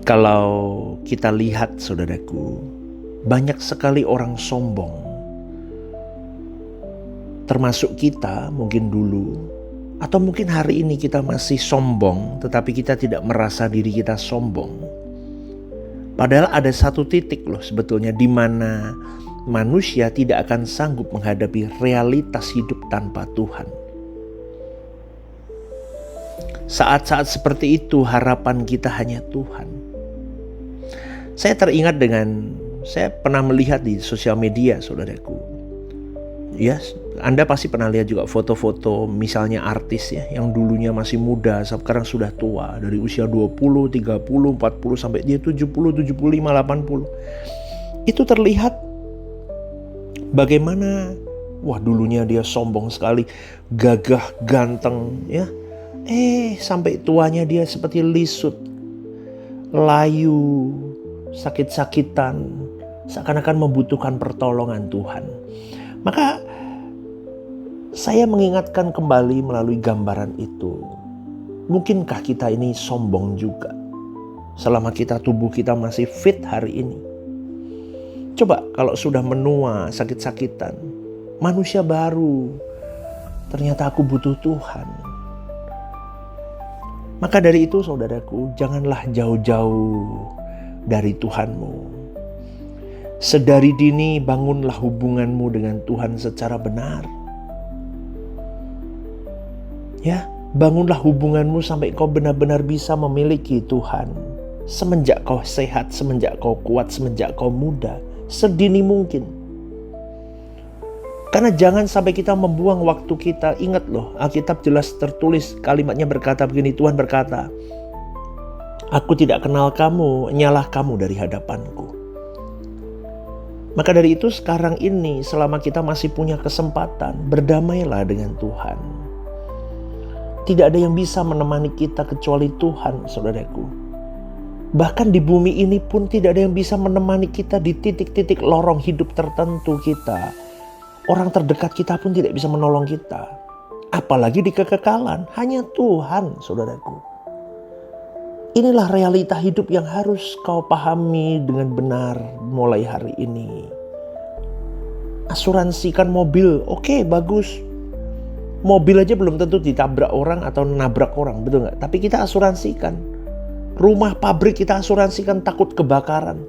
Kalau kita lihat, saudaraku, banyak sekali orang sombong. Termasuk kita mungkin dulu, atau mungkin hari ini kita masih sombong, tetapi kita tidak merasa diri kita sombong. Padahal ada satu titik loh sebetulnya di mana manusia tidak akan sanggup menghadapi realitas hidup tanpa Tuhan. Saat-saat seperti itu harapan kita hanya Tuhan. Saya teringat saya pernah melihat di sosial media, saudaraku. Ya, Anda pasti pernah lihat juga foto-foto misalnya artis ya, yang dulunya masih muda, sekarang sudah tua. Dari usia 20, 30, 40, sampai dia 70, 75, 80. Itu terlihat bagaimana, dulunya dia sombong sekali, gagah, ganteng ya. Sampai tuanya dia seperti lisut, layu, sakit-sakitan, seakan-akan membutuhkan pertolongan Tuhan. Maka saya mengingatkan kembali melalui gambaran itu, mungkinkah kita ini sombong juga selama tubuh kita masih fit hari ini? Coba kalau sudah menua, sakit-sakitan, manusia baru, ternyata aku butuh Tuhan. Maka dari itu, saudaraku, janganlah jauh-jauh dari Tuhanmu. Sedari dini bangunlah hubunganmu dengan Tuhan secara benar. Ya, bangunlah hubunganmu sampai kau benar-benar bisa memiliki Tuhan. Semenjak kau sehat, semenjak kau kuat, semenjak kau muda, sedini mungkin. Karena jangan sampai kita membuang waktu kita. Ingat loh, Alkitab jelas tertulis, kalimatnya berkata begini, Tuhan berkata, aku tidak kenal kamu, nyalah kamu dari hadapanku. Maka dari itu sekarang ini, selama kita masih punya kesempatan, berdamailah dengan Tuhan. Tidak ada yang bisa menemani kita kecuali Tuhan, saudaraku. Bahkan di bumi ini pun tidak ada yang bisa menemani kita di titik-titik lorong hidup tertentu kita. Orang terdekat kita pun tidak bisa menolong kita. Apalagi di kekekalan, hanya Tuhan, saudaraku. Inilah realita hidup yang harus kau pahami dengan benar mulai hari ini. Asuransikan mobil, oke, bagus. Mobil aja belum tentu ditabrak orang atau nabrak orang, betul nggak? Tapi kita asuransikan. Rumah, pabrik kita asuransikan takut kebakaran.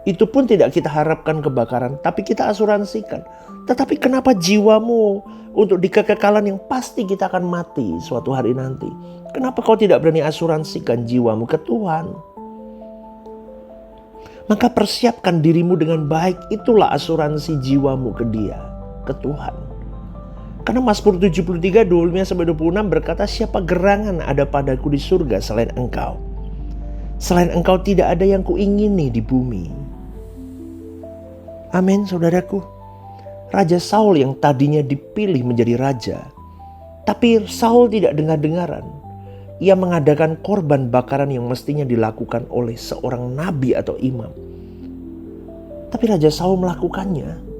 Itu pun tidak kita harapkan kebakaran, tapi kita asuransikan. Tetapi kenapa jiwamu untuk di kekekalan yang pasti kita akan mati suatu hari nanti? Kenapa kau tidak berani asuransikan jiwamu ke Tuhan? Maka persiapkan dirimu dengan baik, itulah asuransi jiwamu ke Dia, ke Tuhan. Karena Mazmur 73, 25-26 berkata, siapa gerangan ada padaku di surga selain Engkau? Selain Engkau tidak ada yang kuingini di bumi. Amin, saudaraku. Raja Saul yang tadinya dipilih menjadi raja, tapi Saul tidak dengar-dengaran. Ia mengadakan korban bakaran yang mestinya dilakukan oleh seorang nabi atau imam. Tapi Raja Saul melakukannya.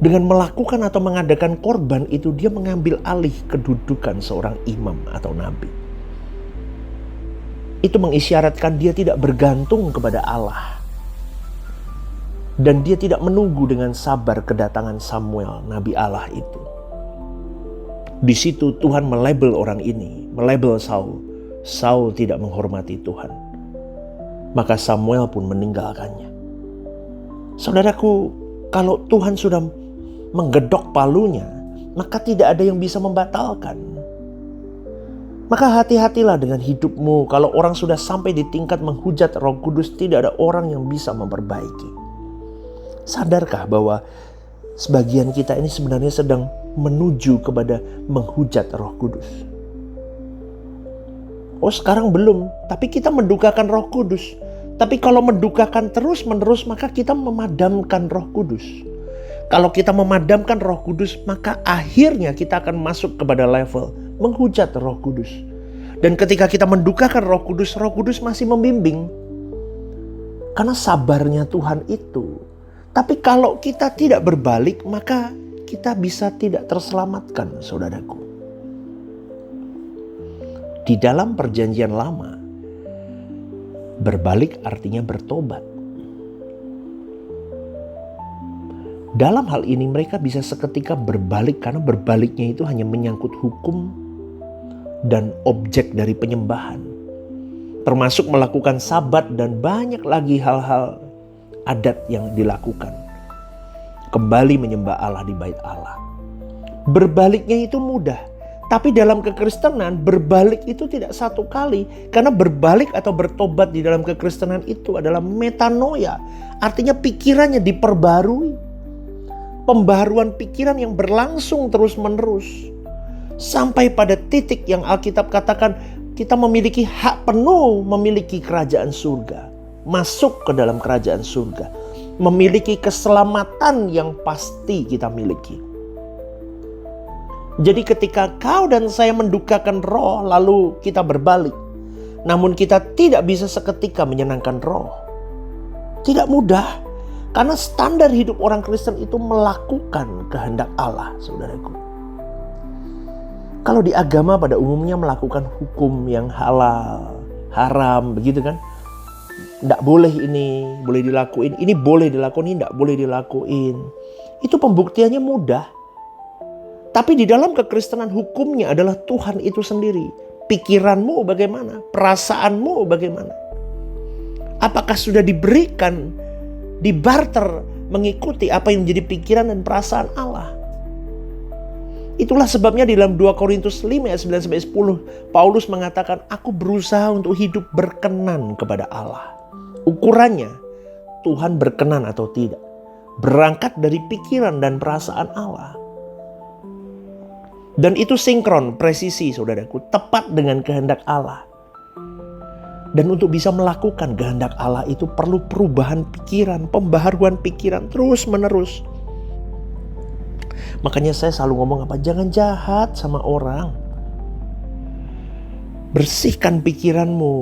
Dengan melakukan atau mengadakan korban itu, dia mengambil alih kedudukan seorang imam atau nabi. Itu mengisyaratkan dia tidak bergantung kepada Allah. Dan dia tidak menunggu dengan sabar kedatangan Samuel, nabi Allah itu. Di situ Tuhan melabel orang ini, melabel Saul. Saul tidak menghormati Tuhan. Maka Samuel pun meninggalkannya. Saudaraku, kalau Tuhan sudah menggedok palunya, maka tidak ada yang bisa membatalkan. Maka hati-hatilah dengan hidupmu. Kalau orang sudah sampai di tingkat menghujat Roh Kudus, tidak ada orang yang bisa memperbaiki. Sadarkah bahwa sebagian kita ini sebenarnya sedang menuju kepada menghujat Roh Kudus? Oh, sekarang belum, tapi kita mendukakan Roh Kudus. Tapi kalau mendukakan terus-menerus, maka kita memadamkan Roh Kudus. Kalau kita memadamkan Roh Kudus, maka akhirnya kita akan masuk kepada level menghujat Roh Kudus. Dan ketika kita mendukakan Roh Kudus masih membimbing. Karena sabarnya Tuhan itu. Tapi kalau kita tidak berbalik, maka kita bisa tidak terselamatkan, saudaraku. Di dalam perjanjian lama, Berbalik artinya bertobat. Dalam hal ini mereka bisa seketika berbalik karena berbaliknya itu hanya menyangkut hukum dan objek dari penyembahan. Termasuk melakukan sabat dan banyak lagi hal-hal adat yang dilakukan. Kembali menyembah Allah di bait Allah. Berbaliknya itu mudah. Tapi dalam kekristenan berbalik itu tidak satu kali. Karena berbalik atau bertobat di dalam kekristenan itu adalah metanoia. Artinya pikirannya diperbarui. Pembaharuan pikiran yang berlangsung terus-menerus. Sampai pada titik yang Alkitab katakan kita memiliki hak penuh memiliki kerajaan surga. Masuk ke dalam kerajaan surga. Memiliki keselamatan yang pasti kita miliki. Jadi ketika kau dan saya mendukakan roh lalu kita berbalik. Namun kita tidak bisa seketika menyenangkan roh. Tidak mudah. Karena standar hidup orang Kristen itu melakukan kehendak Allah, saudaraku. Kalau di agama pada umumnya melakukan hukum yang halal, haram, begitu kan. Tidak boleh ini, boleh dilakuin. Ini boleh dilakuin, ini tidak boleh dilakuin. Itu pembuktiannya mudah. Tapi di dalam kekristenan hukumnya adalah Tuhan itu sendiri. Pikiranmu bagaimana? Perasaanmu bagaimana? Apakah sudah diberikan, dibarter mengikuti apa yang menjadi pikiran dan perasaan Allah? Itulah sebabnya di dalam 2 Korintus 5 ayat 9-10 Paulus mengatakan, aku berusaha untuk hidup berkenan kepada Allah. Ukurannya Tuhan berkenan atau tidak berangkat dari pikiran dan perasaan Allah. Dan itu sinkron, presisi saudaraku, tepat dengan kehendak Allah. Dan untuk bisa melakukan kehendak Allah itu perlu perubahan pikiran, pembaharuan pikiran terus menerus. Makanya saya selalu ngomong apa? Jangan jahat sama orang. Bersihkan pikiranmu,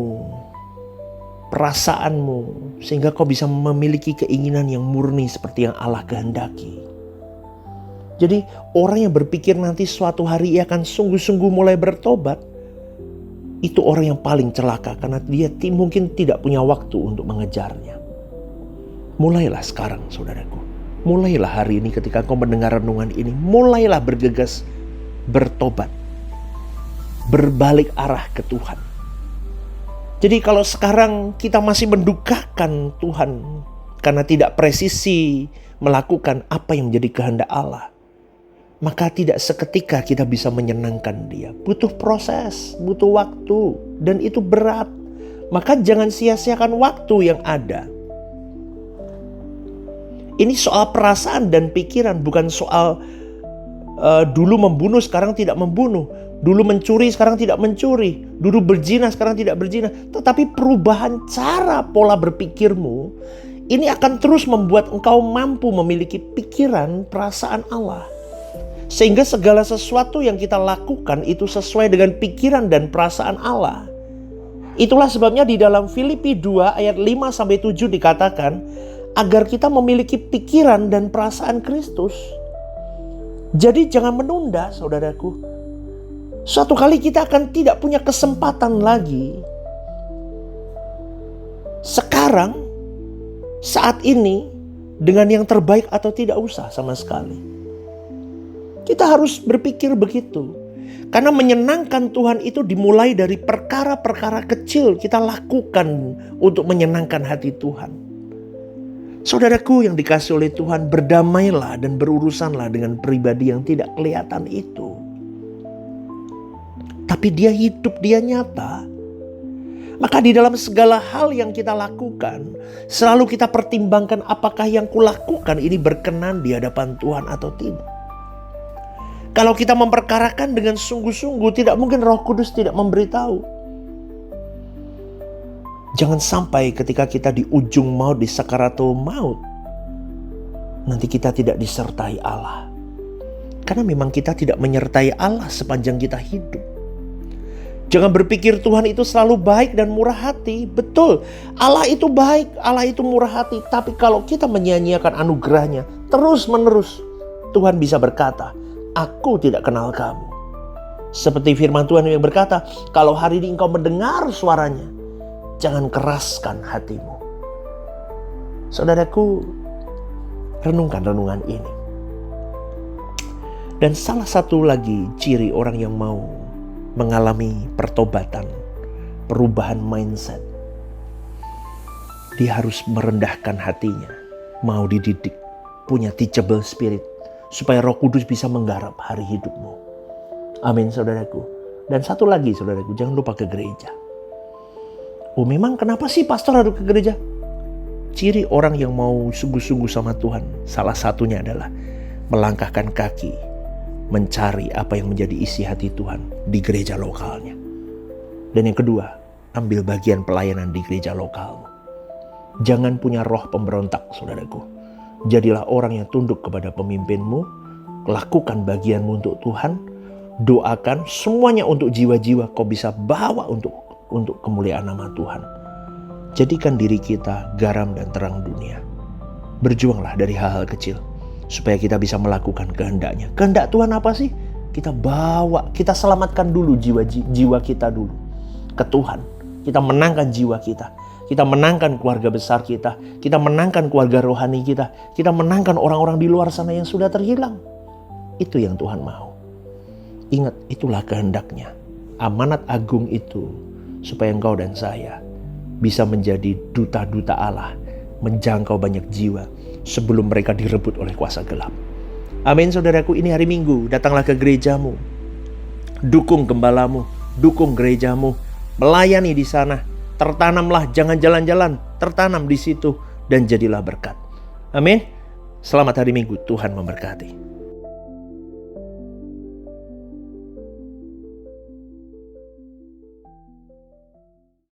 perasaanmu, sehingga kau bisa memiliki keinginan yang murni seperti yang Allah kehendaki. Jadi orang yang berpikir nanti suatu hari ia akan sungguh-sungguh mulai bertobat, itu orang yang paling celaka karena dia mungkin tidak punya waktu untuk mengejarnya. Mulailah sekarang saudaraku. Mulailah hari ini ketika kau mendengar renungan ini. Mulailah bergegas bertobat. Berbalik arah ke Tuhan. Jadi kalau sekarang kita masih mendukakan Tuhan karena tidak presisi melakukan apa yang menjadi kehendak Allah, maka tidak seketika kita bisa menyenangkan Dia. Butuh proses, butuh waktu, dan itu berat. Maka jangan sia-siakan waktu yang ada. Ini soal perasaan dan pikiran, bukan soal dulu membunuh, sekarang tidak membunuh. Dulu mencuri, sekarang tidak mencuri. Dulu berzina, sekarang tidak berzina. Tetapi perubahan cara pola berpikirmu, ini akan terus membuat engkau mampu memiliki pikiran, perasaan Allah. Sehingga segala sesuatu yang kita lakukan itu sesuai dengan pikiran dan perasaan Allah. Itulah sebabnya di dalam Filipi 2 ayat 5-7 dikatakan agar kita memiliki pikiran dan perasaan Kristus. Jadi jangan menunda saudaraku. Suatu kali kita akan tidak punya kesempatan lagi. Sekarang, saat ini, dengan yang terbaik atau tidak usah sama sekali. Kita harus berpikir begitu. Karena menyenangkan Tuhan itu dimulai dari perkara-perkara kecil kita lakukan untuk menyenangkan hati Tuhan. Saudaraku yang dikasihi oleh Tuhan, berdamailah dan berurusanlah dengan pribadi yang tidak kelihatan itu. Tapi dia hidup, dia nyata. Maka di dalam segala hal yang kita lakukan, selalu kita pertimbangkan apakah yang kulakukan ini berkenan di hadapan Tuhan atau tidak. Kalau kita memperkarakan dengan sungguh-sungguh, tidak mungkin Roh Kudus tidak memberitahu. Jangan sampai ketika kita di ujung maut, di sakaratul maut, nanti kita tidak disertai Allah. Karena memang kita tidak menyertai Allah sepanjang kita hidup. Jangan berpikir Tuhan itu selalu baik dan murah hati. Betul, Allah itu baik, Allah itu murah hati. Tapi kalau kita menyia-nyiakan anugerahnya terus menerus, Tuhan bisa berkata, aku tidak kenal kamu. Seperti firman Tuhan yang berkata, kalau hari ini engkau mendengar suaranya, Jangan keraskan hatimu. Saudaraku, renungkan renungan ini. Dan salah satu lagi ciri orang yang mau mengalami pertobatan, perubahan mindset, dia harus merendahkan hatinya, mau dididik, punya teachable spirit, supaya Roh Kudus bisa menggarap hari hidupmu. Amin, saudaraku. Dan satu lagi, saudaraku, jangan lupa ke gereja. Oh, memang kenapa sih pastor harus ke gereja? Ciri orang yang mau sungguh-sungguh sama Tuhan, salah satunya adalah melangkahkan kaki, mencari apa yang menjadi isi hati Tuhan di gereja lokalnya. Dan yang kedua, ambil bagian pelayanan di gereja lokalmu. Jangan punya roh pemberontak, saudaraku. Jadilah orang yang tunduk kepada pemimpinmu, lakukan bagianmu untuk Tuhan, doakan semuanya untuk jiwa-jiwa kau bisa bawa untuk kemuliaan nama Tuhan. Jadikan diri kita garam dan terang dunia. Berjuanglah dari hal-hal kecil, supaya kita bisa melakukan kehendaknya. Kehendak Tuhan apa sih? Kita bawa, kita selamatkan dulu jiwa kita dulu ke Tuhan. Kita menangkan jiwa kita. Kita menangkan keluarga besar kita. Kita menangkan keluarga rohani kita. Kita menangkan orang-orang di luar sana yang sudah terhilang. Itu yang Tuhan mau. Ingat, itulah kehendaknya. Amanat agung itu supaya engkau dan saya bisa menjadi duta-duta Allah, menjangkau banyak jiwa sebelum mereka direbut oleh kuasa gelap. Amin, saudaraku. Ini hari Minggu, datanglah ke gerejamu, dukung gembalamu, dukung gerejamu, melayani di sana, tertanamlah, jangan jalan-jalan, tertanam di situ dan jadilah berkat. Amin. Selamat hari Minggu, Tuhan memberkati.